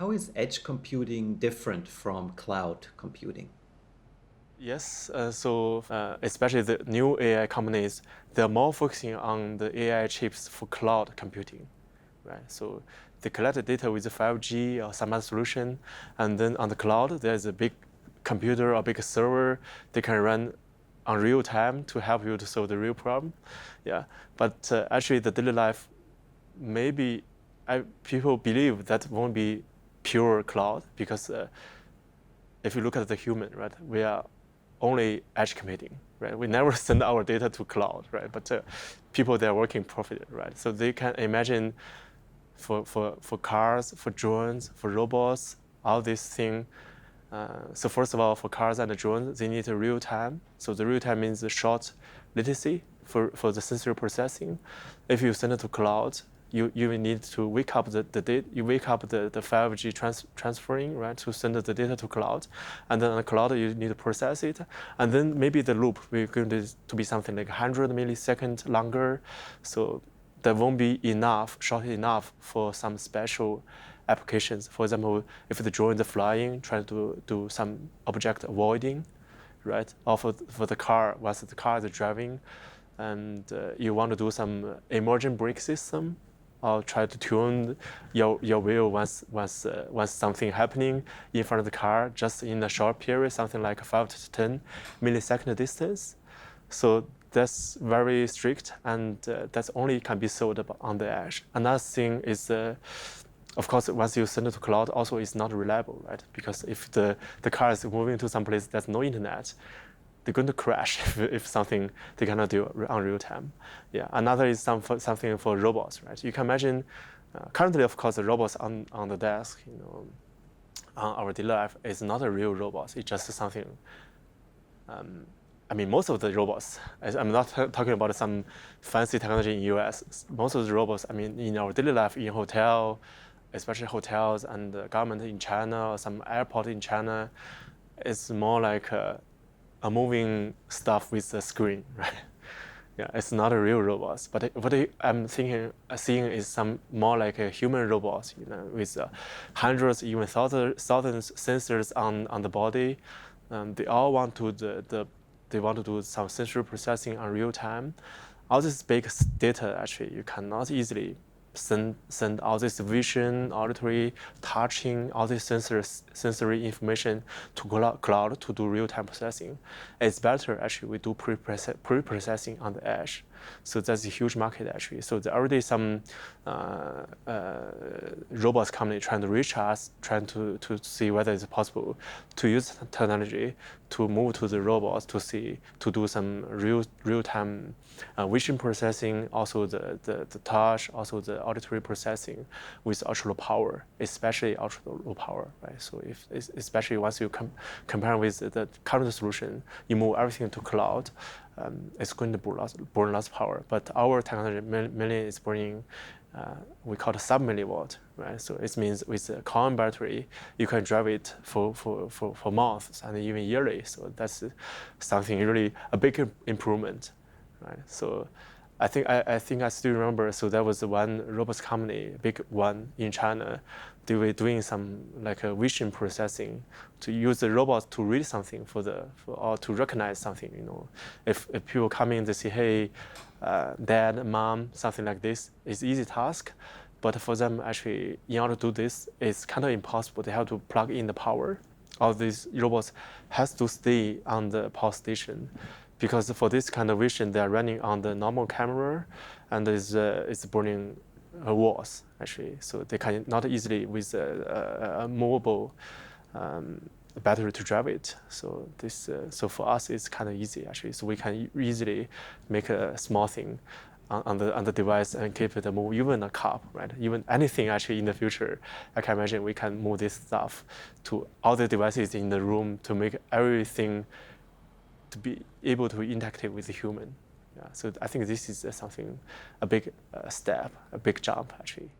How is edge computing different from cloud computing? Yes, especially the new AI companies, they're more focusing on the AI chips for cloud computing, right? So they collect the data with the 5G or some other solution, and then on the cloud, there's a big computer or big server they can run on real time to help you to solve the real problem. Yeah, but actually the daily life, maybe people believe that won't be pure cloud because if you look at the human, right, we are only edge computing, right? We never send our data to cloud, right? But people, they're working profit, right? So they can imagine for cars, for drones, for robots, all these things. So first of all, for cars and drones, they need a real time. So the real time means the short latency for the sensory processing. If you send it to cloud, you need to wake up the data. You wake up the 5G transferring, right, to send the data to cloud, and then on the cloud you need to process it, and then maybe the loop will going to be something like 100 milliseconds longer, so that won't be enough, short enough for some special applications. For example, if the drone is flying, trying to do some object avoiding, right, or for the car, once the car is driving, and you want to do some emergent brake system, or try to tune your wheel once something happening in front of the car, just in a short period, something like 5 to 10 millisecond distance. So that's very strict, and that's only can be sold on the edge. Another thing is, of course, once you send it to cloud, also it's not reliable, right? Because if the car is moving to some place that's no internet, they're going to crash if something they cannot do on real time. Yeah. Another is something for robots, right? You can imagine, currently, of course, the robots on the desk, on our daily life is not a real robot. It's just something. I mean, most of the robots, I'm not talking about some fancy technology in US. Most of the robots, I mean, in our daily life, in hotel, especially hotels and government in China or some airport in China, it's more like a moving stuff with a screen, right? Yeah, it's not a real robot. But what I'm seeing is some more like a human robots, with hundreds, even thousands sensors on the body. They all want to they want to do some sensory processing on real time. All this big data, actually, you cannot easily send all this vision, auditory, touching, all this sensory information to cloud to do real-time processing. It's better, actually, we do pre-processing on the edge. So that's a huge market, actually. So there are already some robots company trying to reach us, trying to see whether it's possible to use technology to move to the robots to do some real-time vision processing, also the touch, also the auditory processing with ultra low power, especially ultra low power, right? So especially once you compare with the current solution, you move everything to cloud, it's going to burn less power. But our technology mainly is burning, we call it sub-milliwatt, right? So it means with a common battery, you can drive it for months and even yearly. So that's something really a big improvement, right? So I think I still remember. So there was one robots company, big one in China. They were doing some like a vision processing to use the robots to read something or to recognize something. If people come in, they say, "Hey, dad, mom," something like this. It's easy task, but for them actually, in order to do this, it's kind of impossible. They have to plug in the power. All these robots has to stay on the power station, because for this kind of vision, they are running on the normal camera, and it's burning walls, actually. So they can not easily with a movable battery to drive it. So so for us, it's kind of easy, actually. So we can easily make a small thing on the device and keep it move, even a cup, right? Even anything, actually, in the future, I can imagine we can move this stuff to all the devices in the room to make everything to be able to interact with the human. Yeah, so I think this is something, a big step, a big jump, actually.